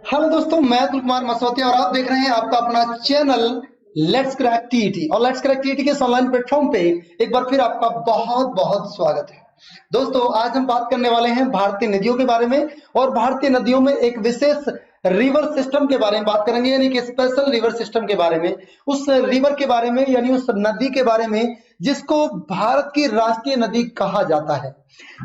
Hello दोस्तों, मैं अतुल कुमार मसौतिया और आप देख रहे हैं आपका अपना चैनल लेट्स क्रैक टीईटी। और लेट्स क्रैक टीईटी के इस ऑनलाइन प्लेटफॉर्म पे एक बार फिर आपका बहुत बहुत स्वागत है। दोस्तों, आज हम बात करने वाले हैं भारतीय नदियों के बारे में और भारतीय नदियों में एक विशेष रिवर सिस्टम के बारे में बात करेंगे, यानी कि स्पेशल रिवर सिस्टम के बारे में, उस रिवर के बारे में, यानी उस नदी के बारे में जिसको भारत की राष्ट्रीय नदी कहा जाता है,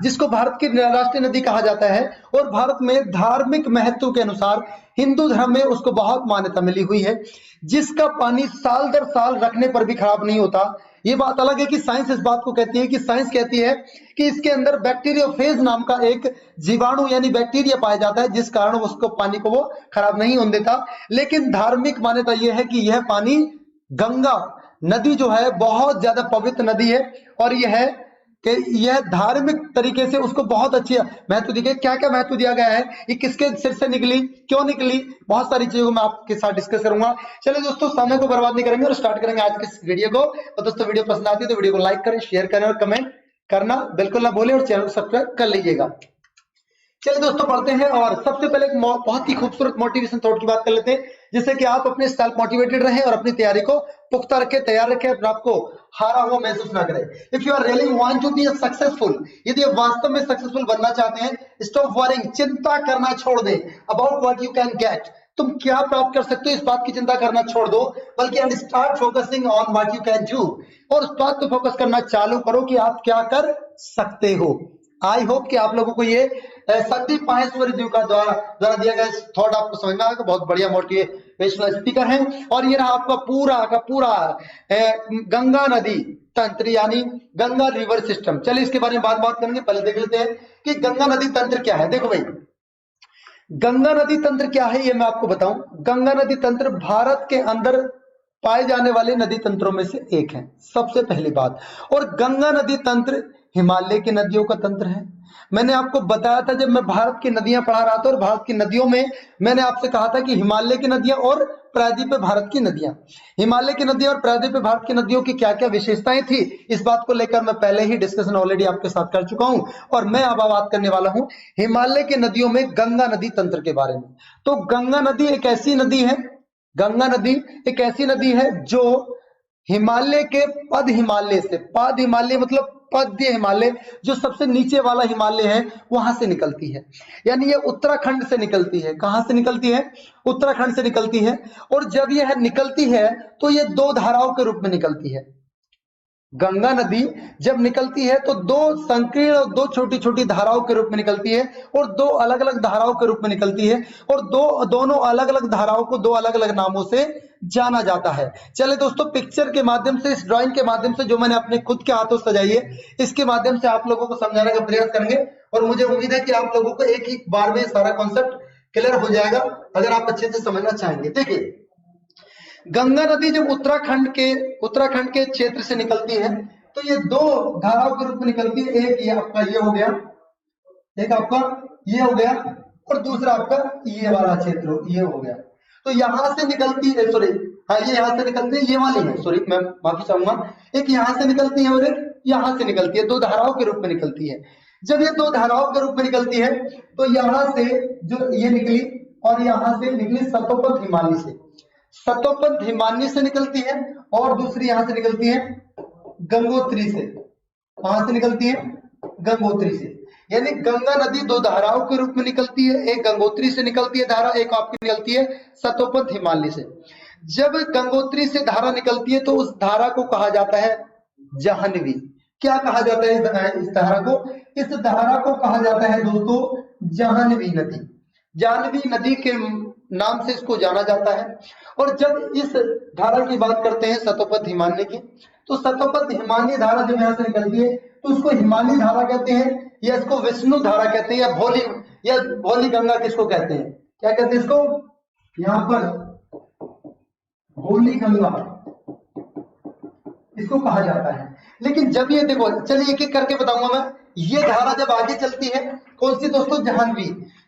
जिसको भारत की राष्ट्रीय नदी कहा जाता है। और भारत में धार्मिक महत्व के अनुसार हिंदू धर्म में उसको बहुत मान्यता मिली हुई है, जिसका पानी साल दर साल रखने पर भी खराब नहीं होता। ये बात अलग है कि साइंस इस बात को कहती है कि साइंस कहती है कि इसके अंदर बैक्टीरियोफेज नाम का एक जीवाणु यानी बैक्टीरिया पाया जाता है, जिस कारण उसको पानी को वो खराब नहीं होने देता। लेकिन धार्मिक मान्यता यह है कि यह पानी गंगा नदी जो है बहुत ज्यादा पवित्र नदी है और यह है कि यह धार्मिक तरीके से उसको बहुत अच्छी महत्व दी गई। क्या क्या महत्व दिया गया है, ये किसके सिर से निकली, क्यों निकली, बहुत सारी चीजों को मैं आपके साथ डिस्कस करूंगा। चलिए दोस्तों, समय को बर्बाद नहीं करेंगे और स्टार्ट करेंगे आज के इस वीडियो को। तो दोस्तों, वीडियो पसंद आती है तो वीडियो को लाइक करें, शेयर करें और कमेंट करना बिल्कुल ना भूलें और चैनल को सब्सक्राइब कर लीजिएगा। चलिए दोस्तों, पढ़ते हैं और सबसे पहले एक बहुत ही खूबसूरत मोटिवेशन थॉट की बात कर लेते हैं, जिससे कि आप अपने सेल्फ मोटिवेटेड रहें और अपनी तैयारी को पुख्ता रखें, तैयार रखें, अपने आप को हारा हुआ महसूस ना करें। If you are really want to be successful, यदि आप वास्तव में सक्सेसफुल बनना चाहते हैं, स्टॉप वरिंग, चिंता करना छोड़ दें about what you can get, तुम क्या प्राप्त कर सकते हो इस बात की चिंता करना छोड़ दो, बल्कि and start focusing on what you can do, और उस बात पे फोकस करना चालू करो कि आप क्या कर सकते हो। आई होप कि आप लोगों को ये संदीप माहेश्वरी जी का द्वारा दिया गया थॉट आपको समझ में आएगा। बहुत बढ़िया मोटिवेशनल स्पीकर हैं। और ये रहा आपका पूरा का पूरा गंगा नदी तंत्र यानी गंगा रिवर सिस्टम। चलिए इसके बारे में बात करेंगे। पहले देख लेते हैं कि गंगा नदी तंत्र क्या है। देखो भाई, गंगा नदी तंत्र क्या है ये मैं आपको बताऊं। गंगा नदी तंत्र भारत के अंदर पाए जाने वाले नदी तंत्रों में से एक है, सबसे पहली बात। और गंगा नदी तंत्र हिमालय की नदियों का तंत्र है। मैंने आपको बताया था जब मैं भारत की नदियां पढ़ा रहा था, और भारत की नदियों में मैंने आपसे कहा था कि हिमालय की नदियां और प्रायद्वीप भारत की नदियां, हिमालय की नदियां और प्रायद्वीप भारत की नदियों की क्या क्या विशेषताएं थी, इस बात को लेकर मैं पहले ही डिस्कशन ऑलरेडी आपके साथ कर चुका हूं। और मैं अब बात करने वाला हूं हिमालय की नदियों में गंगा नदी तंत्र के बारे में। तो गंगा नदी एक ऐसी नदी है, गंगा नदी एक ऐसी नदी है जो हिमालय के पद हिमालय मतलब पद्य हिमालय, जो सबसे नीचे वाला हिमालय है, वहां से निकलती है। यानी ये उत्तराखंड से निकलती है। कहां से निकलती है? उत्तराखंड से निकलती है। और जब यह निकलती है तो ये दो धाराओं के रूप में निकलती है। गंगा नदी जब निकलती है तो दो संकीर्ण और दो छोटी छोटी धाराओं के रूप में निकलती है, और दो अलग अलग धाराओं के रूप में निकलती है। और दोनों अलग अलग धाराओं को दो अलग अलग नामों से जाना जाता है। चले दोस्तों, पिक्चर के माध्यम से, इस ड्राइंग के माध्यम से जो मैंने अपने खुद के हाथों सजाई है, इसके माध्यम से आप लोगों को समझाने का प्रयास करेंगे। और मुझे उम्मीद है कि आप लोगों को एक ही बार में सारा कॉन्सेप्ट क्लियर हो जाएगा, अगर आप अच्छे से समझना चाहेंगे। देखिए, गंगा नदी जब उत्तराखंड के क्षेत्र से निकलती है तो ये दो धाराओं के रूप में निकलती है। एक ये आपका ये हो गया, एक आपका ये हो गया, और दूसरा आपका ये वाला क्षेत्र ये हो गया। तो यहां से निकलती है, सॉरी हाँ, ये यहां से निकलती है, ये वाली है, सॉरी मैं माफी चाहूंगा। एक यहां से निकलती है और एक यहां से निकलती है, दो धाराओं के रूप में निकलती है। जब ये दो धाराओं के रूप में निकलती है तो यहां से जो ये निकली और यहां से निकली सतोपंथ हिमालय से, सतोपंथ हिमालय से निकलती है, और दूसरी यहां से निकलती है गंगोत्री से। कहां से निकलती है? गंगोत्री से। यानी गंगा नदी दो धाराओं के रूप में निकलती है, एक गंगोत्री से निकलती है धारा, एक आपकी निकलती है सतोपंथ हिमालय से। जब गंगोत्री से धारा निकलती है तो उस धारा को कहा जाता है जाह्नवी। क्या कहा जाता है इस धारा को? इस धारा को कहा जाता है दोस्तों जाह्नवी नदी। जाह्नवी नदी के नाम से इसको जाना जाता है। और जब इस धारा की बात करते हैं सतोपंथ हिमालय की, तो सतोपंथ हिमालय धारा जब यहां से निकलती है तो उसको हिमालय धारा कहते हैं, या इसको विष्णु धारा कहते हैं, या भोली गंगा किसको कहते हैं? क्या कहते हैं इसको? यहां पर भोली गंगा इसको कहा जाता है। लेकिन जब ये देखो, चलिए एक एक करके बताऊंगा मैं। ये धारा जब आगे चलती है, कौन सी दोस्तों?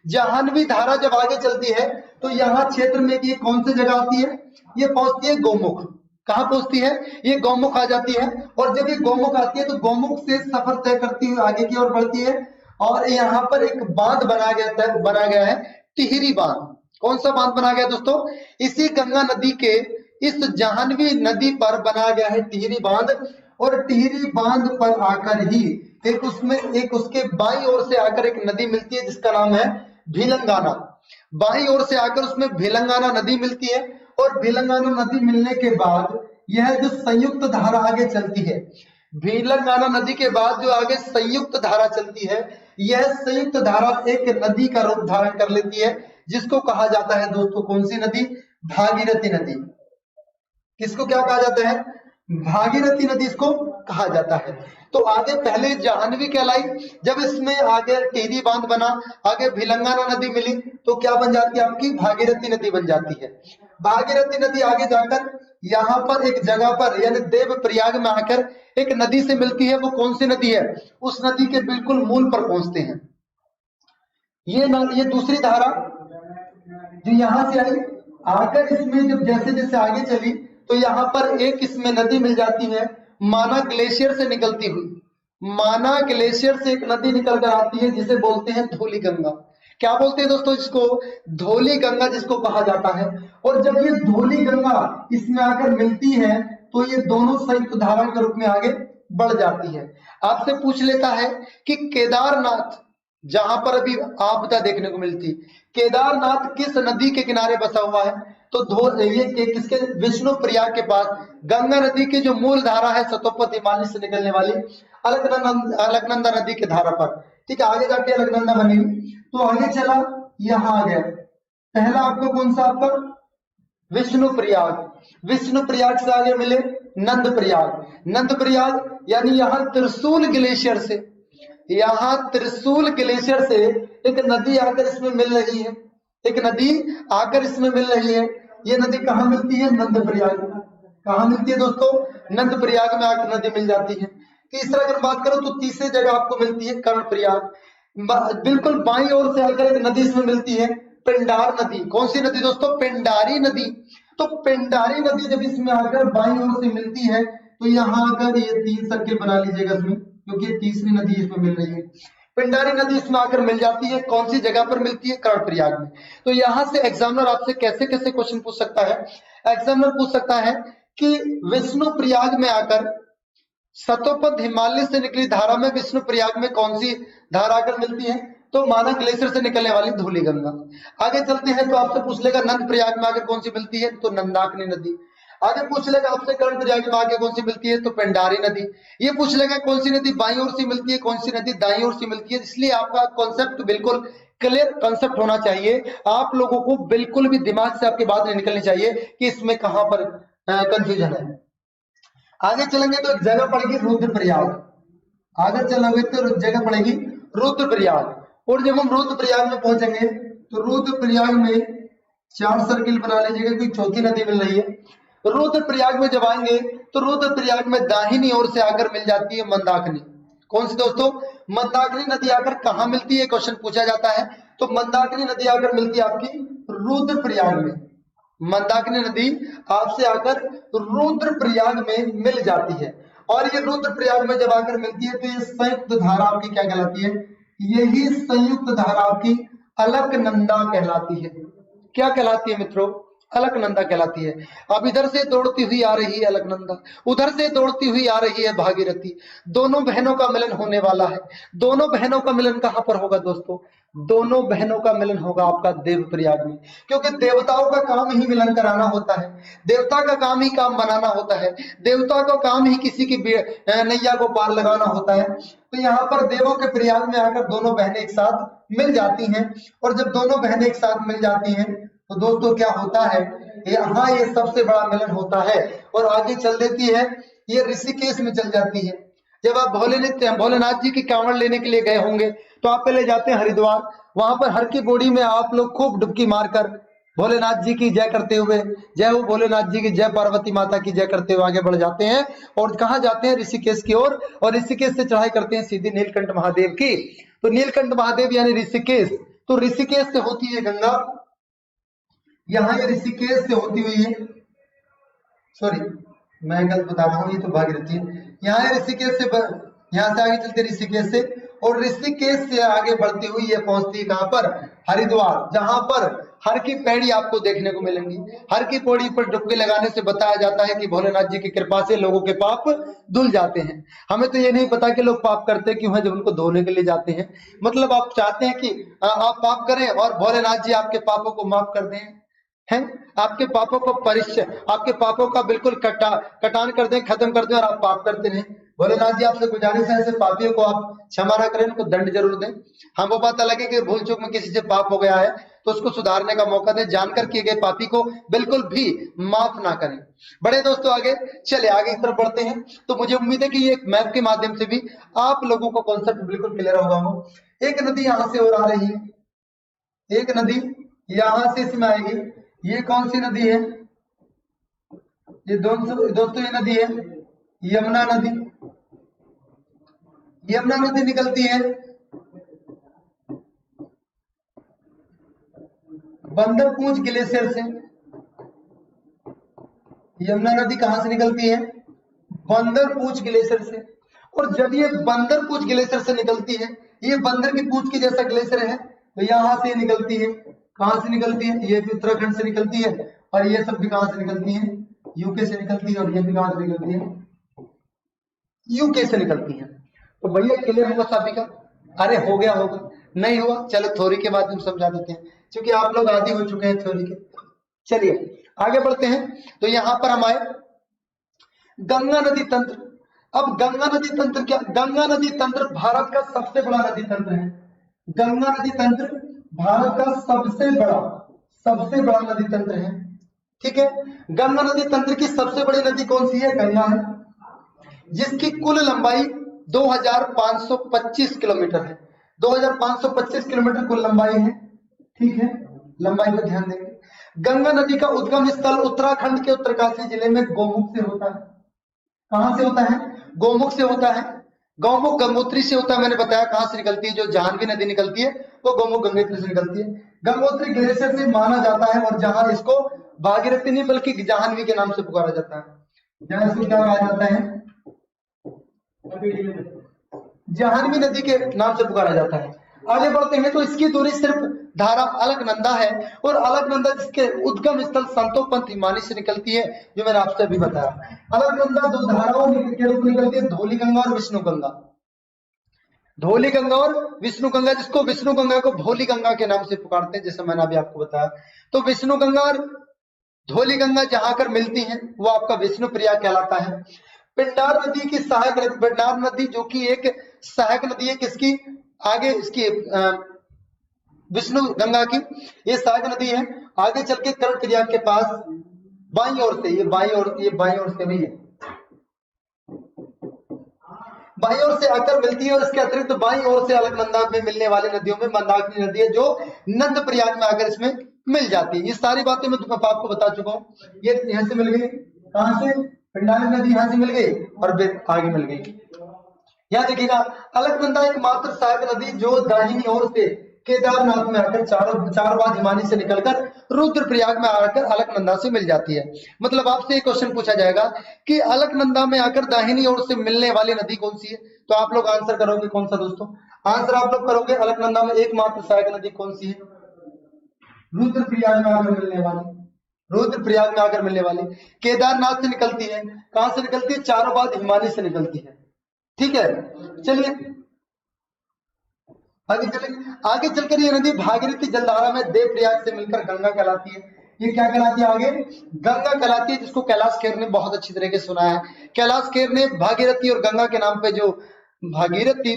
जाह्नवी धारा जब आगे चलती है तो यहाँ क्षेत्र में ये कौन सी जगह आती है? ये पहुंचती है गौमुख। कहां पहुंचती है? ये गौमुख आ जाती है। और जब ये गौमुख आती है तो गौमुख से सफर तय करती हुई आगे की ओर बढ़ती है। और यहाँ पर एक बांध बना गया है, टिहरी बांध। कौन सा बांध बना गया दोस्तों? इसी गंगा नदी के इस जाह्नवी नदी पर बना गया है टिहरी बांध, और टिहरी बांध पर आकर ही एक उसके बाईं ओर से आकर एक नदी मिलती है जिसका नाम है भिलंगाना। बाईं ओर से आकर उसमें भिलंगाना नदी मिलती है, और भिलंगाना नदी मिलने के बाद यह जो संयुक्त धारा आगे चलती है, भिलंगाना नदी के बाद जो आगे संयुक्त धारा चलती है, यह संयुक्त धारा एक नदी का रूप धारण कर लेती है जिसको कहा जाता है दोस्तों कौन सी नदी? भागीरथी नदी। किसको क्या कहा जाता है? भागीरथी नदी इसको कहा जाता है। तो आगे पहले जाह्नवी कहलाई, जब इसमें आगे टिहरी बांध बना, आगे भिलंगाना नदी मिली, तो क्या बन जाती है आपकी? भागीरथी नदी बन जाती है। भागीरथी नदी आगे जाकर यहाँ पर एक जगह पर यानी देवप्रयाग में आकर एक नदी से मिलती है। वो कौन सी नदी है? उस नदी के बिल्कुल मूल पर पहुंचते हैं। ये दूसरी धारा जो यहां से आई, आकर इसमें जब जैसे जैसे आगे चली तो यहाँ पर एक इसमें नदी मिल जाती है माना ग्लेशियर से निकलती हुई। माना ग्लेशियर से एक नदी निकल कर आती है जिसे बोलते हैं धौली गंगा। क्या बोलते हैं दोस्तों इसको? धौली गंगा जिसको कहा जाता है। और जब ये धौली गंगा इसमें आकर मिलती है तो ये दोनों संयुक्त धारा के रूप में आगे बढ़ जाती है। आपसे पूछ लेता है कि केदारनाथ जहां पर अभी आपदा देखने को मिलती, केदारनाथ किस नदी के किनारे बसा हुआ है? तो ये किसके? विष्णु प्रयाग के पास गंगा नदी की जो मूल धारा है सतोपत हिमालय से निकलने वाली अलकनंदा नदी के धारा पर। ठीक है, आगे जाके अलकनंदा बनी। तो आगे चला, यहाँ आ गया पहला आपको कौन सा? आपका विष्णु प्रयाग। विष्णु प्रयाग से आगे मिले नंद प्रयाग। नंद प्रयाग यानी यहाँ त्रिशूल ग्लेशियर से, यहाँ त्रिशूल ग्लेशियर से एक नदी आकर इसमें मिल रही है। एक नदी आकर इसमें मिल रही है। ये नदी कहाँ मिलती है? नंद प्रयाग। कहाँ मिलती है दोस्तों? नंद प्रयाग में आकर नदी मिल जाती है। तीसरा अगर बात करो तो तीसरी जगह आपको मिलती है कर्ण प्रयाग। बिल्कुल बाईं ओर से आकर एक नदी इसमें मिलती है, पिंडार नदी। कौन सी नदी दोस्तों? पिंडारी नदी। तो पिंडारी नदी जब इसमें आकर बाईं ओर से मिलती है तो यहाँ आकर ये 3 सर्किल बना लीजिएगा इसमें, क्योंकि तीसरी नदी इसमें मिल रही है। पिंडारी नदी इसमें आकर मिल जाती है। कौन सी जगह पर मिलती है? कर्णप्रयाग में। तो यहां से एग्जामिनर आपसे कैसे कैसे क्वेश्चन पूछ सकता है? एग्जामिनर पूछ सकता है कि विष्णु प्रयाग में आकर सतोपत हिमालय से निकली धारा में विष्णु प्रयाग में कौन सी धारा आकर मिलती है? तो माना ग्लेशियर से निकलने वाली धौली गंगा। आगे चलते हैं तो आपसे पूछ लेगा नंद प्रयाग में आकर कौन सी मिलती है? तो नंदाकिनी नदी। आगे पूछ लेगा आपसे कर्ण प्रयाग में आगे कौन सी मिलती है? तो पिंडारी नदी। ये पूछ लेगा कौन सी नदी बाईं ओर से मिलती है, कौन सी नदी दाईं ओर से मिलती है। इसलिए आपका कॉन्सेप्ट बिल्कुल क्लियर कॉन्सेप्ट होना चाहिए। आप लोगों को बिल्कुल भी दिमाग से आपकी बात नहीं निकलनी चाहिए कि इसमें कहां पर कंफ्यूजन है। आगे चलेंगे तो एक जगह पड़ेगी रुद्रप्रयाग। आगे चलेंगे तो जगह पड़ेगी रुद्रप्रयाग। और जब हम रुद्रप्रयाग में पहुंचेंगे तो रुद्रप्रयाग में 4 सर्किल बना लीजिएगा, कोई चौथी नदी मिल रही है। रुद्रप्रयाग में जब आएंगे तो रुद्रप्रयाग में दाहिनी ओर से आकर मिल जाती है मंदाकिनी। कौन सी दोस्तों? मंदाकिनी नदी आकर कहां मिलती है? क्वेश्चन पूछा जाता है। तो मंदाकिनी नदी आकर मिलती है आपकी रुद्रप्रयाग में। मंदाकिनी नदी आपसे आकर रुद्रप्रयाग में मिल जाती है। और ये रुद्रप्रयाग में जब आकर मिलती है तो ये संयुक्त धारा आपकी क्या कहलाती है? यही संयुक्त धारा आपकी अलकनंदा कहलाती है। क्या कहलाती है मित्रों? अलकनंदा कहलाती है। अब इधर से दौड़ती हुई आ रही है अलकनंदा, उधर से दौड़ती हुई आ रही है भागीरथी। दोनों बहनों का मिलन होने वाला है। दोनों बहनों का मिलन कहां पर होगा दोस्तों? दोनों बहनों का मिलन होगा आपका देवप्रयाग में, क्योंकि देवताओं का काम ही मिलन कराना होता है। देवता का काम ही काम बनाना होता है। देवता का काम ही किसी की नैया को पार लगाना होता है। तो यहाँ पर देवों के प्रयाग में आकर दोनों बहनें एक साथ मिल जाती हैं। और जब दोनों बहनें एक साथ मिल जाती हैं तो दोस्तों क्या होता है? यहाँ ये सबसे बड़ा मिलन होता है। और आगे चल देती है, ये ऋषिकेश में चल जाती है। जब आप भोलेनाथ जी की कांवड़ लेने के लिए गए होंगे तो आप पहले जाते हैं हरिद्वार। वहां पर हर की बोड़ी में आप लोग खूब डुबकी मारकर भोलेनाथ जी की जय करते हुए, जय हो भोलेनाथ जी की, जय पार्वती माता की जय करते हुए आगे बढ़ जाते हैं। और कहाँ जाते हैं? ऋषिकेश की ओर। और ऋषिकेश से चढ़ाई करते हैं सीधी नीलकंठ महादेव की। तो नीलकंठ महादेव यानी ऋषिकेश। तो ऋषिकेश से होती है गंगा, यहाँ ये ऋषिकेश से होती हुई है, सॉरी मैं गलत बता रहा हूँ, ये तो भागीरथी है। यहाँ ऋषिकेश से यहाँ से आगे चलते ऋषिकेश से, और ऋषिकेश से आगे बढ़ती हुई ये पहुंचती है कहाँ पर? हरिद्वार। जहां पर हर की पैड़ी आपको देखने को मिलेंगी। हर की पौड़ी पर डुबकी लगाने से बताया जाता है कि भोलेनाथ जी की कृपा से लोगों के पाप धुल जाते हैं। हमें तो ये नहीं पता कि लोग पाप करते क्यों हैं जब उनको धोने के लिए जाते हैं। मतलब आप चाहते हैं कि आप पाप करें और भोलेनाथ जी आपके पापों को माफ कर दें, हैं? आपके पापों को आपके पापों का बिल्कुल कटान कर दें, खत्म कर दें और आप पाप करते रहें। भोलेनाथ जी आपसे गुजारिश है, ऐसे पापियों को आप क्षमा ना करें, उनको दंड जरूर दें। हाँ, वो बात अलग है कि भूल चूक में किसी से पाप हो गया है तो उसको सुधारने का मौका दें, जानकर किए गए पापी को बिल्कुल भी माफ ना करें। बड़े दोस्तों, आगे चले, आगे की तरफ बढ़ते हैं। तो मुझे उम्मीद है कि ये एक मैप के माध्यम से भी आप लोगों को कॉन्सेप्ट बिल्कुल क्लियर होगा हो। एक नदी यहाँ से और आ रही है, एक नदी यहां से इसमें आएगी। ये कौन सी नदी है? ये दोस्तों ये नदी है यमुना नदी। यमुना नदी निकलती है बंदरपूंछ ग्लेशियर से। यमुना नदी कहां से निकलती है? बंदरपूंछ ग्लेशियर से। और जब ये बंदरपूंछ ग्लेशियर से निकलती है, ये बंदर की पूंछ की जैसा ग्लेशियर है, तो यहां से निकलती है। कहां से निकलती है? ये भी उत्तराखंड से निकलती है। और ये सब भी कहां से निकलती है? यूके से निकलती है। और ये भी कहां से निकलती है? यूके से निकलती है। तो भैया क्लियर हुआ सभी का? अरे हो गया होगा, नहीं हुआ चलो थ्योरी के माध्यम समझा देते हैं, क्योंकि आप लोग आदी हो चुके हैं थ्योरी के। चलिए आगे बढ़ते हैं। तो यहां पर हम आए गंगा नदी तंत्र। अब गंगा नदी तंत्र क्या? गंगा नदी तंत्र भारत का सबसे बड़ा नदी तंत्र है। गंगा नदी तंत्र भारत का सबसे बड़ा नदी तंत्र है। ठीक है, गंगा नदी तंत्र की सबसे बड़ी नदी कौन सी है? गंगा है, जिसकी कुल लंबाई 2525 किलोमीटर है। 2525 किलोमीटर कुल लंबाई है। ठीक है, लंबाई पर ध्यान देंगे। गंगा नदी का उद्गम स्थल उत्तराखंड के उत्तरकाशी जिले में गौमुख से होता है। कहां से होता है? गौमुख से होता है। गौमुख गंगोत्री से होता है। मैंने बताया कहां से निकलती है, जो जाह्नवी नदी निकलती है वो गौमुख गंगोत्री से निकलती है। गंगोत्री ग्लेशियर से माना जाता है, और जहां इसको भागीरथी नहीं बल्कि जाह्नवी के नाम से पुकारा जाता है। जहां इसको क्या कहा जाता है? जाह्नवी नदी के नाम से पुकारा जाता है। आगे बढ़ते हैं तो इसकी दूरी सिर्फ धारा अलकनंदा है, और अलकनंदा जिसके उद्गम स्थल संतोपंथ हिमानी से निकलती है, जो मैंने आपसे अभी बताया। अलकनंदा दो धाराओं के रूप में निकलती है, धौली गंगा और विष्णु गंगा। धौली गंगा और विष्णु गंगा, जिसको विष्णु गंगा को भोली गंगा के नाम से पुकारते हैं, जैसे मैंने अभी आपको बताया। तो विष्णु गंगा और धौली गंगा जहां कर मिलती हैं वो आपका विष्णु प्रयाग कहलाता है। पिंडार नदी की सहायक नदी, पिंडार नदी जो कि एक सहायक नदी है किसकी? आगे इसकी विष्णु गंगा की, ये सहायक नदी है। आगे चल के कर्ण प्रयाग के पास बाईं ओर से, ये बाईं ओर से भी है, बाईं ओर से आकर मिलती है। और इसके अतिरिक्त तो बाईं ओर से अलकनंदा में मिलने वाली नदियों में मंदाकिनी नदी है, जो नंद प्रयाग में आकर इसमें मिल जाती है। ये सारी बातें मैं आपको बता चुका हूँ। ये यहां से मिल गई, कहां से? पिंडारी नदी यहां से मिल गई और फिर आगे मिल गई। यहाँ देखिएगा, अलकनंदा एकमात्र सहायक नदी जो दाहिनी ओर से केदारनाथ में आकर चार बार हिमानी से निकलकर रुद्रप्रयाग में आकर अलकनंदा से मिल जाती है। मतलब आपसे एक क्वेश्चन पूछा जाएगा कि अलकनंदा में आकर दाहिनी ओर से मिलने वाली नदी कौन सी है, तो आप लोग आंसर करोगे कौन सा दोस्तों? आंसर आप लोग करोगे अलकनंदा में एकमात्र सहायक नदी कौन सी है? रुद्रप्रयाग में आकर मिलने वाली, रुद्रप्रयाग में आकर मिलने वाली। केदारनाथ से निकलती है, कहां से निकलती है? चारों बार हिमानी से निकलती है। ठीक है, चलिए आगे चलकर ये नदी भागीरथी जलधारा में देवप्रयाग से मिलकर गंगा कहलाती है। ये क्या कहलाती है? आगे गंगा कहलाती है, जिसको कैलाश खेर ने बहुत अच्छी तरीके से सुना है। कैलाश खेर ने भागीरथी और गंगा के नाम पे जो भागीरथी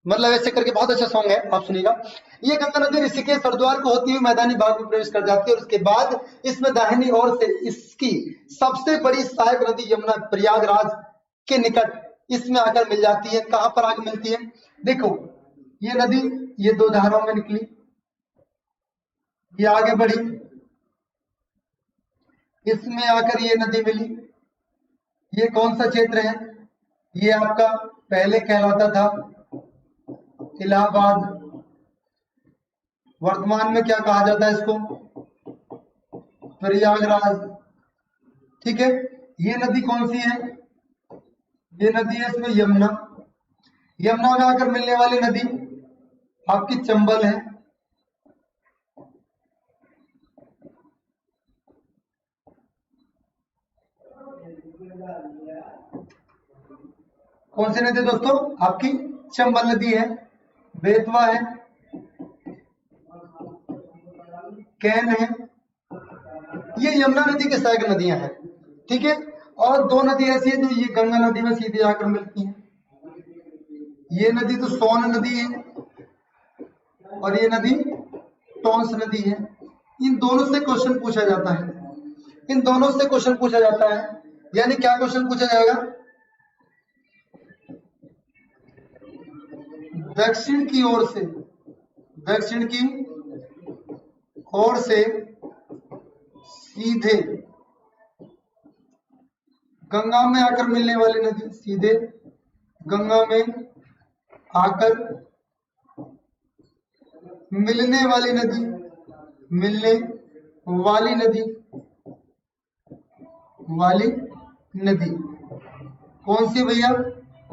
मतलब ऐसे करके बहुत अच्छा सॉन्ग है, आप सुनिएगा। ये गंगा नदी ऋषिकेश हरिद्वार को होती हुई मैदानी भाग में प्रवेश कर जाती है, और उसके बाद इसमें दाहिनी ओर से इसकी सबसे बड़ी सहायक नदी यमुना प्रयागराज के निकट इसमें आकर मिल जाती है। कहां पर आकर मिलती है? देखो, ये नदी ये दो धाराओं में निकली, ये आगे बढ़ी, इसमें आकर ये नदी मिली। ये कौन सा क्षेत्र है? ये आपका पहले कहलाता था इलाहाबाद, वर्तमान में क्या कहा जाता है इसको? प्रयागराज। ठीक है, ये नदी कौन सी है? ये नदी है इसमें यमुना। यमुना में आकर मिलने वाली नदी आपकी चंबल है। कौन सी नदी दोस्तों? आपकी चंबल नदी है, बेतवा है, कैन है, ये यमुना नदी के सहायक नदियां हैं। ठीक है, और दो नदी ऐसी है जो ये गंगा नदी में सीधे आकर मिलती हैं। ये नदी तो सोन नदी है और ये नदी टोंस नदी है। इन दोनों से क्वेश्चन पूछा जाता है, इन दोनों से क्वेश्चन पूछा जाता है। यानी क्या क्वेश्चन पूछा जाएगा? दक्षिण की ओर से, दक्षिण की ओर से सीधे गंगा में आकर मिलने वाली नदी, सीधे गंगा में आकर मिलने वाली नदी, मिलने वाली नदी, वाली नदी कौन सी भैया?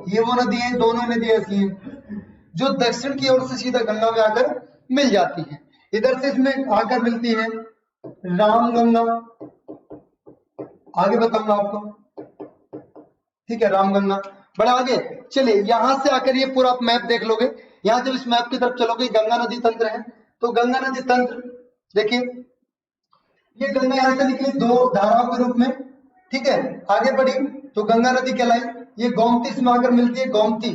ये वो नदी है, दोनों नदी ऐसी हैं जो दक्षिण की ओर से सीधा गंगा में आकर मिल जाती हैं। इधर से इसमें आकर मिलती है रामगंगा, आगे बताऊंगा आपको। ठीक है, रामगंगा। बड़ा आगे चलिए, यहां से आकर ये पूरा आप मैप देख लोगे। यहां जब इस मैप की तरफ चलोगे, गंगा नदी तंत्र है, तो गंगा नदी तंत्र देखिए, ये गंगा यहां से निकली दो धाराओं के रूप में। ठीक है, आगे बढ़ी तो गंगा नदी कहलाई। ये गोमती इसमें आकर मिलती है, गोमती,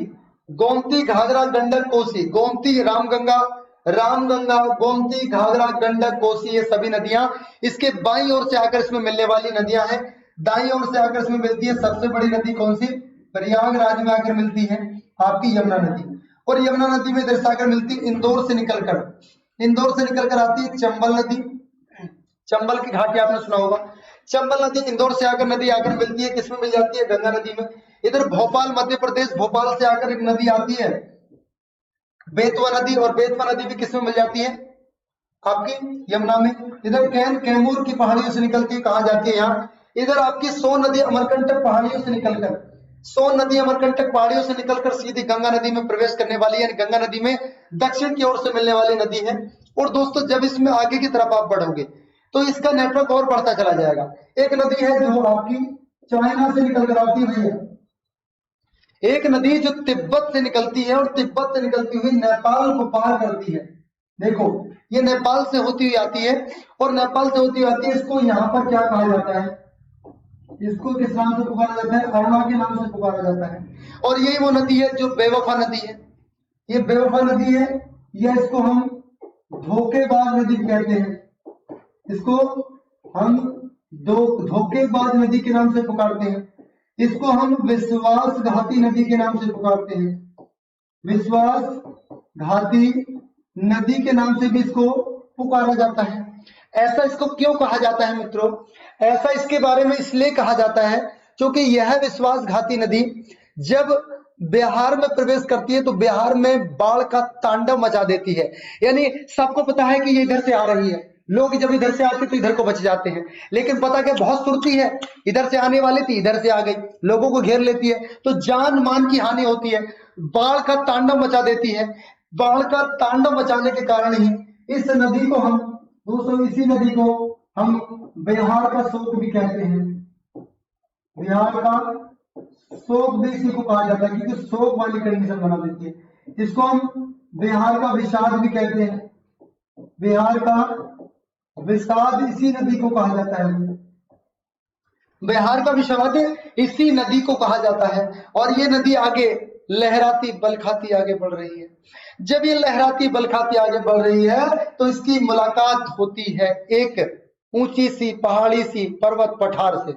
गोमती, घाघरा, गंडक, कोसी। गोमती, रामगंगा, रामगंगा, गोमती, घाघरा, गंडक, कोसी, ये सभी नदियां इसके बाईं ओर से आकर इसमें मिलने वाली नदियां हैं। दाईं ओर से आकर इसमें मिलती है सबसे बड़ी नदी कौन सी? प्रयागराज में आकर मिलती है आपकी यमुना नदी। और यमुना नदी में इधर से आकर मिलती है इंदौर से निकलकर, इंदौर से निकलकर आती है चंबल नदी। चंबल की घाटी आपने सुना होगा। चंबल नदी इंदौर से आकर नदी आकर मिलती है, किसमें मिल जाती है? गंगा नदी में। इधर भोपाल मध्य प्रदेश, भोपाल से आकर एक नदी आती है बेतवा नदी, और बेतवा नदी भी किसमें मिल जाती है? आपकी यमुना में। इधर कैन कैमूर की पहाड़ियों से निकलती है, कहाँ जाती है? यहाँ। इधर आपकी सोन नदी अमरकंटक पहाड़ियों से निकलकर, सोन नदी अमरकंटक पहाड़ियों से निकलकर सीधी गंगा नदी में प्रवेश करने वाली है, यानी गंगा नदी में दक्षिण की ओर से मिलने वाली नदी है। और दोस्तों जब इसमें आगे की तरफ आप बढ़ोगे तो इसका नेटवर्क और बढ़ता चला जाएगा। एक नदी है जो आपकी चाइना से निकलकर आती है भैया, एक नदी जो तिब्बत से निकलती है और तिब्बत से निकलती हुई नेपाल को पार करती है। देखो ये नेपाल से होती हुई आती है, और नेपाल से होती हुई आती है। इसको यहाँ पर क्या कहा जाता है? इसको किस नाम से पुकारा जाता है? अरुणा के नाम से पुकारा जाता है। और यही वो नदी है जो बेवफा नदी है। ये बेवफा नदी है, या इसको हम धोखेबाज नदी कहते हैं। इसको हम धोखेबाज नदी के नाम से पुकारते हैं। इसको हम विश्वासघाती नदी के नाम से पुकारते हैं। विश्वासघाती नदी के नाम से भी इसको पुकारा जाता है। ऐसा इसको क्यों कहा जाता है मित्रों? ऐसा इसके बारे में इसलिए कहा जाता है क्योंकि यह विश्वासघाती नदी जब बिहार में प्रवेश करती है तो बिहार में बाढ़ का तांडव मचा देती है। यानी सबको पता है कि ये इधर से आ रही है, लोग जब इधर से आते तो इधर को बच जाते हैं, लेकिन पता क्या बहुत सुरती है, इधर से आने वाली थी इधर से आ गई, लोगों को घेर लेती है, तो जान मान की हानि होती है, बाढ़ का तांडव मचा देती है। बाढ़ का तांडव मचाने के कारण ही इस नदी को हम दोस्तों, इसी नदी को हम बिहार का शोक भी कहते हैं। बिहार का शोक भी इसी को कहा जाता है क्योंकि शोक वाली कंडीशन बना देती है। इसको हम बिहार का विषाद भी कहते हैं। बिहार का विषाद इसी नदी को कहा जाता है। बिहार का विषाद इसी नदी को कहा जाता है। और ये नदी आगे लहराती बल खाती आगे बढ़ रही है। जब ये लहराती बल खाती आगे बढ़ रही है तो इसकी मुलाकात होती है एक ऊंची सी पहाड़ी सी पर्वत पठार से,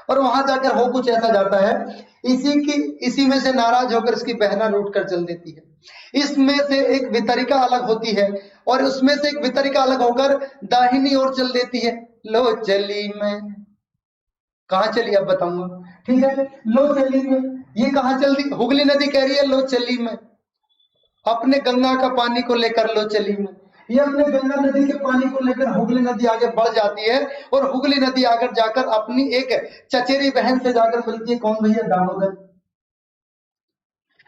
और वहां जाकर हो कुछ ऐसा जाता है, इसी में से नाराज होकर इसकी बहना लौट कर चल देती है। इसमें से एक वितरिका अलग होती है और उसमें से एक वितरिका अलग होकर दाहिनी ओर चल देती है। लो चली मैं, कहाँ चली अब बताऊंगा, ठीक है। लो चली मैं, ये कहाँ चल दी? हुगली नदी कह रही है लो चली मैं, अपने गंगा का पानी को लेकर लो चली मैं। ये अपने गंगा नदी के पानी को लेकर हुगली नदी आगे बढ़ जाती है, और हुगली नदी आगे जाकर अपनी एक चचेरी बहन से जाकर मिलती है। कौन भैया? दामोदर।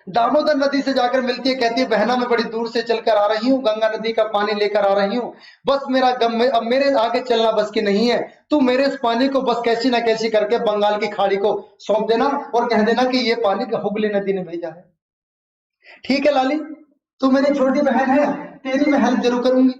दामोदर नदी से जाकर मिलती है, कहती है बहना मैं बड़ी दूर से चलकर आ रही हूँ, गंगा नदी का पानी लेकर आ रही हूँ, बस मेरा गम अब मेरे आगे चलना बस की नहीं है, तू मेरे इस पानी को बस कैसी ना कैसी करके बंगाल की खाड़ी को सौंप देना और कह देना कि ये पानी हुगली नदी ने भेजा है। ठीक है लाली, तू मेरी छोटी बहन है, तेरी मैं हेल्प जरूर करूंगी,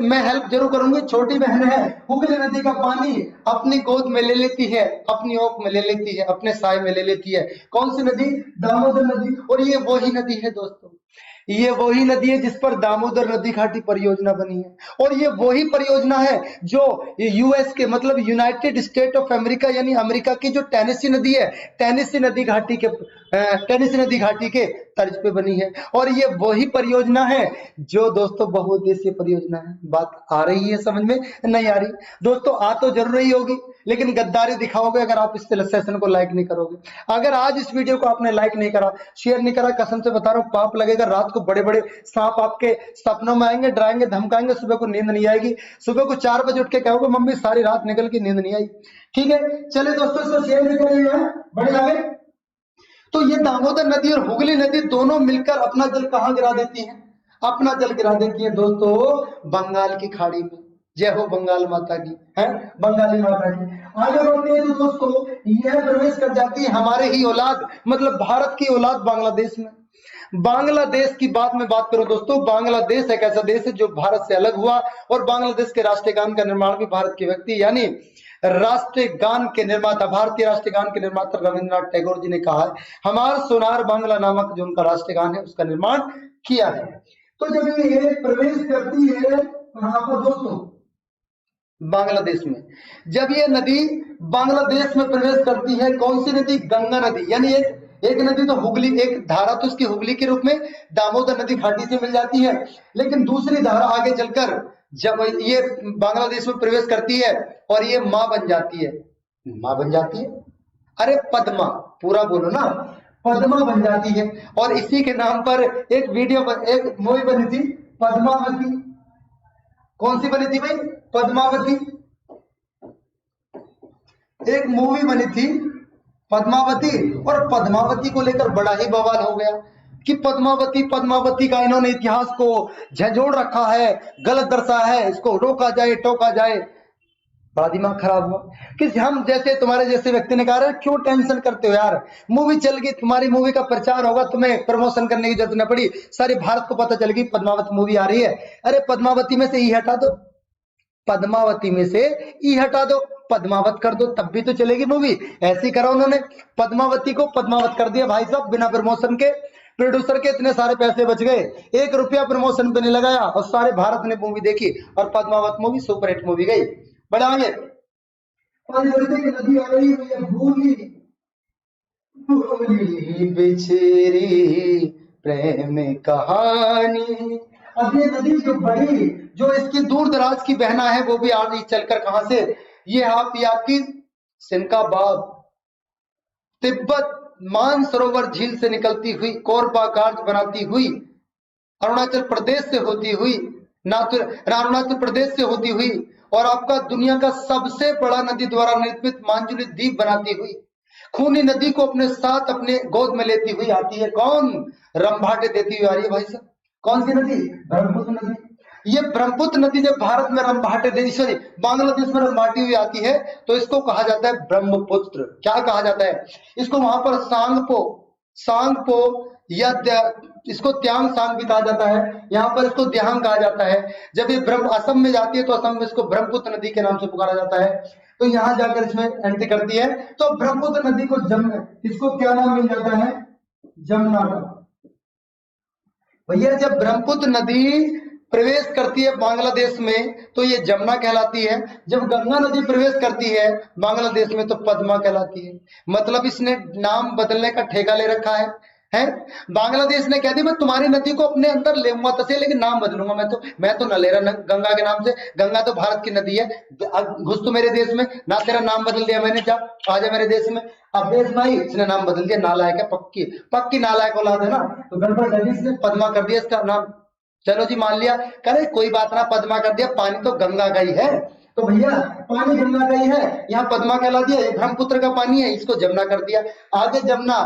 मैं हेल्प जरूर करूंगी। छोटी बहन है, हुगली नदी का पानी अपनी गोद में ले लेती है, अपनी ओक में ले लेती है, अपने साय में ले लेती है। कौन सी नदी? दामोदर नदी। और ये वही नदी है दोस्तों, ये वही नदी है जिस पर दामोदर नदी घाटी परियोजना बनी है, और ये वही परियोजना है जो यूएस के मतलब यूनाइटेड स्टेट ऑफ अमेरिका यानी अमेरिका की जो टेनेसी नदी है, टेनेसी नदी घाटी के तर्ज पे बनी है। और ये वही परियोजना है जो दोस्तों बहुउद्देशीय परियोजना है। बात आ रही है समझ में? नहीं आ रही दोस्तों? आ तो जरूर रही होगी, लेकिन गद्दारी दिखाओगे अगर आप इस सेशन को लाइक नहीं करोगे। अगर आज इस वीडियो को आपने लाइक नहीं करा, शेयर नहीं करा, कसम से बता रहा हूं पाप लगेगा। रात को बड़े बड़े सांप आपके सपनों में आएंगे, डराएंगे, धमकाएंगे, सुबह को नींद नहीं आएगी, सुबह को 4 बजे उठ के कहोगे मम्मी सारी रात निकल के नींद नहीं आई। ठीक है, चलिए दोस्तों इसको शेयर भी करिएगा, बड़े आगे। तो ये दामोदर नदी और हुगली नदी दोनों मिलकर अपना जल कहां गिरा देती हैं? अपना जल गिरा देती है दोस्तों बंगाल की खाड़ी में। जय हो बंगाल माता की, है बंगाली माता की। आगे बढ़ते हैं तो दोस्तों यह प्रवेश कर जाती है हमारे ही औलाद मतलब भारत की औलाद बांग्लादेश में। बांग्लादेश की बात में बात करूं दोस्तों, बांग्लादेश एक ऐसा देश है जो भारत से अलग हुआ, और बांग्लादेश के राष्ट्रीय गान का निर्माण भी भारत के व्यक्ति यानी राष्ट्रीय गान के निर्माता, भारतीय राष्ट्रीय गान के निर्माता रविंद्रनाथ टैगोर जी ने कहा है हमार सोनार बांग्ला नामक जो उनका राष्ट्रीय गान है उसका निर्माण किया है। तो जब ये प्रवेश करती है कहां पर दोस्तों? बांग्लादेश में। जब ये नदी बांग्लादेश में प्रवेश करती है, कौन सी नदी? गंगा नदी। यानी एक नदी तो हुगली, एक धारा तो उसकी हुगली के रूप में दामोदर नदी घाटी से मिल जाती है, लेकिन दूसरी धारा आगे चलकर जब ये बांग्लादेश में प्रवेश करती है और ये मां बन जाती है, मां बन जाती है, अरे पद्मा, पूरा बोलो ना, पद्मा बन जाती है। और इसी के नाम पर एक मूवी बनी थी पद्मावती। कौन सी बनी थी भाई? पद्मावती। एक मूवी बनी थी पद्मावती, और पद्मावती को लेकर बड़ा ही बवाल हो गया कि पद्मावती का इन्होंने इतिहास को झंझोड़ रखा है, गलत दर्शाया है, इसको रोका जाए, टोका जाए। बड़ा दिमाग खराब हुआ कि हम जैसे तुम्हारे जैसे व्यक्ति ने कहा क्यों टेंशन करते हो यार, मूवी चल गई, तुम्हारी मूवी का प्रचार होगा, तुम्हें प्रमोशन करने की जरूरत न पड़ी, सारे भारत को पता चल गई पद्मावती मूवी आ रही है। अरे पद्मावती में से ई हटा दो, पद्मावती में से ई हटा दो, पद्मावत कर दो, तब भी तो चलेगी मूवी। ऐसे ही करा उन्होंने, पद्मावती को पद्मावत कर दिया भाई साहब, बिना प्रमोशन के। प्रोड्यूसर के इतने सारे पैसे बच गए, 1 रुपया प्रमोशन पे नहीं लगाया और सारे भारत ने मूवी देखी और पद्मावत मूवी सुपरहिट मूवी गई। बड़ा आगे नदी आ रही है, भूली बिछड़ी प्रेम कहानी। अब ये नदी जो बड़ी, जो इसकी दूर दराज की बहना है वो भी आ रही चलकर कहां से? ये आपकी सिनकाबाद तिब्बत मानसरोवर झील से निकलती हुई, कोरबा गार्ज बनाती हुई, अरुणाचल प्रदेश से होती हुई, अरुणाचल प्रदेश से होती हुई, और आपका दुनिया का सबसे बड़ा नदी द्वारा निर्मित मांजुली द्वीप बनाती हुई, खूनी नदी को अपने साथ अपने गोद में लेती हुई आती है। कौन? रंभाटे देती हुई आ रही है भाई साहब। कौन सी नदी? ब्रह्मपुत्र नदी। ये ब्रह्मपुत्र नदी जब भारत में रंभाटे देती, सॉरी बांग्लादेश में रंभाटी हुई आती है तो इसको कहा जाता है ब्रह्मपुत्र। क्या कहा जाता है इसको? वहां पर सांगपो या इसको त्यांग सांग भी कहा जाता है, यहाँ पर इसको द्यांग कहा जाता है। जब ये असम में जाती है तो असम में इसको ब्रह्मपुत्र नदी के नाम से पुकारा जाता है। तो यहाँ जाकर इसमें एंट्री करती है तो ब्रह्मपुत्र नदी को इसको क्या नाम मिल जाता है? जमुना का। भैया जब ब्रह्मपुत्र नदी प्रवेश करती है बांग्लादेश में तो ये जमुना कहलाती है, जब गंगा नदी प्रवेश करती है बांग्लादेश में तो पद्मा कहलाती है। मतलब इसने नाम बदलने का ठेका ले रखा है। बांग्लादेश ने कह दी मैं तुम्हारी नदी को अपने अंदर लेऊंगा तसे, लेकिन नाम बदलूंगा मैं तो न ले रहा गंगा के नाम से, गंगा तो भारत की नदी है, घुस तो मेरे देश में ना, तेरा नाम बदल दिया मैंने, जा आजा मेरे देश में। अब देश भाई इसने नाम बदल दिया, नालायक है, पक्की नालायक औलाद है ना, तो गड़बड़ कर दी इसने, पद्मा कर दिया इसका नाम। चलो जी मान लिया, करे कोई बात ना, पद्मा कर दिया, पानी तो गंगा का ही है, तो भैया पानी गंगा का ही है, यहाँ पद्मा कहला दिया, ब्रह्मपुत्र का पानी है, इसको जमुना कर दिया। आगे जमुना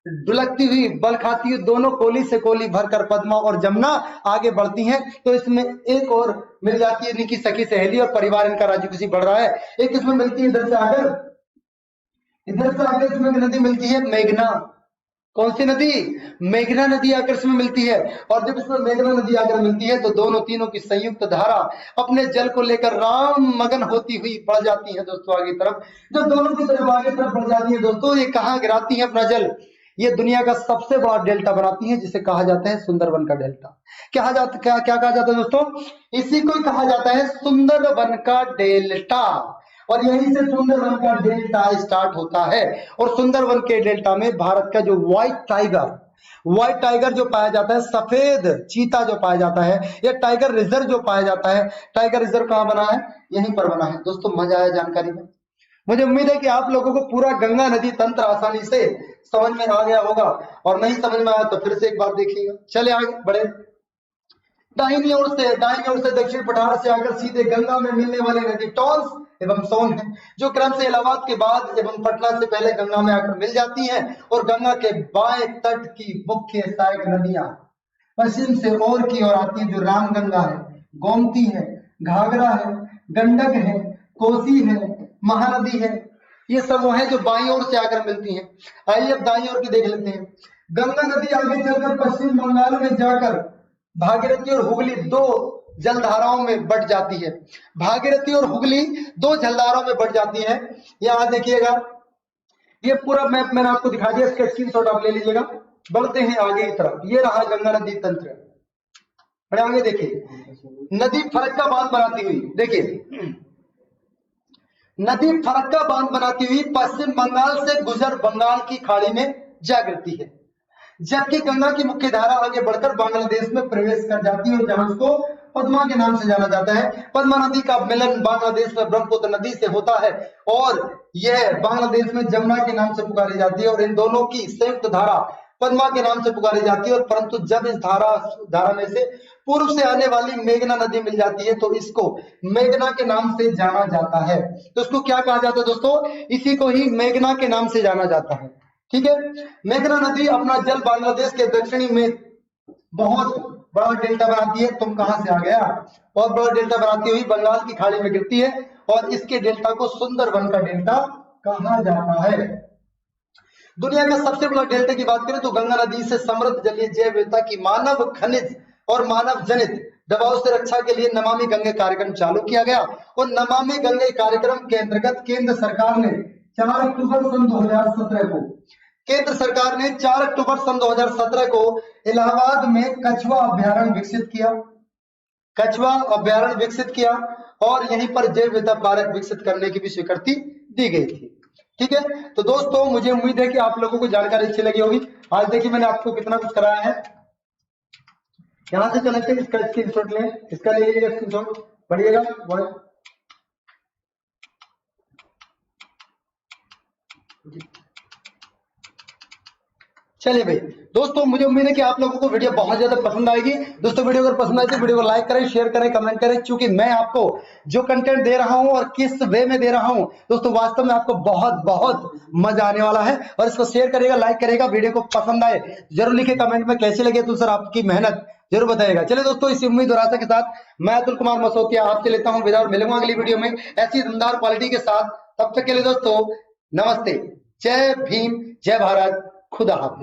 ढुलकती हुई बल खाती हुई दोनों कोली से कोली भरकर पद्मा और जमुना आगे बढ़ती हैं। तो इसमें एक और मिल जाती है इनकी सखी सहेली और परिवार इनका राजी खुशी बढ़ रहा है। एक इसमें मिलती है इधर से आकर इसमें नदी मिलती है मेघना। कौन सी नदी? मेघना नदी आकर इसमें मिलती है। और जब इसमें मेघना नदी आकर मिलती है तो दोनों तीनों की संयुक्त धारा अपने जल को लेकर राम मगन होती हुई बढ़ जाती है दोस्तों आगे तरफ। जब दोनों की तरफ आगे तरफ बढ़ जाती है दोस्तों, ये कहाँ गिराती है अपना जल? ये दुनिया का सबसे बड़ा डेल्टा बनाती है जिसे कहा जाता है सुंदरवन का डेल्टा। क्या कहा जाता है दोस्तों? इसी को कहा जाता है सुंदरवन का डेल्टा। और यहीं से सुंदरवन का डेल्टा स्टार्ट होता है। और सुंदरवन के डेल्टा में भारत का जो व्हाइट टाइगर जो पाया जाता है, सफेद चीता जो पाया जाता है, या टाइगर रिजर्व जो पाया जाता है, टाइगर रिजर्व कहाँ बना है? यहीं पर बना है दोस्तों। मजा आया जानकारी में? मुझे उम्मीद है कि आप लोगों को पूरा गंगा नदी तंत्र आसानी से समझ में आ गया होगा, और नहीं समझ में आया तो फिर से एक बार देखिएगा। चले आगे बढ़े। दाहिनी ओर से दक्षिण पठार से आकर सीधे गंगा में मिलने वाली नदी टॉन्स एवं सोन है, जो क्रम से इलाहाबाद के बाद एवं पटना से पहले गंगा में आकर मिल जाती हैं। और गंगा के बाएं तट की मुख्य सहायक नदियां पश्चिम से और की ओर आती है, जो रामगंगा है, गोमती है, घाघरा है, गंडक है, कोसी है, महानदी है। ये सब वो है जो बाईं ओर से आकर मिलती हैं। आइए अब दाईं ओर की देख लेते हैं। गंगा नदी आगे चलकर पश्चिम बंगाल में जाकर भागीरथी और हुगली दो जलधाराओं में बढ़ जाती है। भागीरथी और हुगली दो जलधाराओं में बढ़ जाती है। यहाँ देखिएगा, ये पूरा मैप मैंने आपको दिखा दिया, इसका स्क्रीनशॉट आप ले लीजिएगा। बढ़ते हैं आगे की तरफ। ये रहा गंगा नदी तंत्र। बड़े आगे देखिए, नदी फरक्का बांध बनाती हुई, देखिए नदी फरक्का बांध बनाती हुई पश्चिम बंगाल से गुजर बंगाल की खाड़ी में जा गिरती है, जबकि गंगा की मुख्य धारा आगे बढ़कर बांग्लादेश में प्रवेश कर जाती है, और जहां उसको पद्मा के नाम से जाना जाता है। पद्मा नदी का मिलन बांग्लादेश में ब्रह्मपुत्र नदी से होता है, और यह बांग्लादेश में जमुना के नाम से पुकारी जाती है, और इन दोनों की संयुक्त धारा पद्मा के नाम से पुकारी जाती है। और परंतु जब इस धारा में से पूर्व से आने वाली मेघना नदी मिल जाती है तो इसको मेघना के नाम से जाना जाता है। तो इसको क्या कहा जाता है दोस्तों? इसी को ही मेघना के नाम से जाना जाता है। ठीक है। मेघना नदी अपना जल बांग्लादेश के दक्षिणी में बहुत बड़ा डेल्टा बनाती है। तुम कहां से आ गया? बहुत बड़ा डेल्टा बनाती हुई बंगाल की खाड़ी में गिरती है, और इसके डेल्टा को सुंदरवन का डेल्टा कहा जाता है। दुनिया का सबसे बड़ा डेल्टा की बात करें तो गंगा नदी से समृद्ध जलीय जैव विविधता की मानव खनिज और मानव जनित दबाव से रक्षा के लिए नमामि गंगे कार्यक्रम चालू किया गया। और नमामि गंगे कार्यक्रम के अंतर्गत केंद्र सरकार ने 4 अक्टूबर सन 2017 को केंद्र सरकार ने 4 अक्टूबर सन 2017 को इलाहाबाद में कछुआ अभ्यारण्य विकसित किया, और यहीं पर जैव विविधता पार्क विकसित करने की भी स्वीकृति दी गई थी। ठीक है। तो दोस्तों, मुझे उम्मीद है कि आप लोगों को जानकारी अच्छी लगी होगी। आज देखिए मैंने आपको कितना कुछ कराया है। यहां से चलते हैं, इसका स्क्रीनशॉट लें, इसका ले लीजिएगा स्क्रीनशॉट, पढ़िएगा। चलिए भाई दोस्तों, मुझे उम्मीद है कि आप लोगों को वीडियो बहुत ज्यादा पसंद आएगी। दोस्तों वीडियो अगर पसंद आए तो वीडियो को लाइक करें, शेयर करें, कमेंट करें। क्योंकि मैं आपको जो कंटेंट दे रहा हूं और किस वे में दे रहा हूं दोस्तों, वास्तव में आपको बहुत बहुत मजा आने वाला है। और इसको शेयर करेगा, लाइक करेगा। वीडियो को पसंद आए जरूर लिखे कमेंट में कैसे लगे, तो सर आपकी मेहनत जरूर बताएगा। चलिए दोस्तों, इसी उम्मीद और आशा के साथ मैं अतुल कुमार मसोतिया आपसे लेता हूं विदा, और मिलूंगा अगली वीडियो में ऐसी दमदार क्वालिटी के साथ। तब तक के लिए दोस्तों नमस्ते, जय भीम, जय भारत, खुदा हाफिज।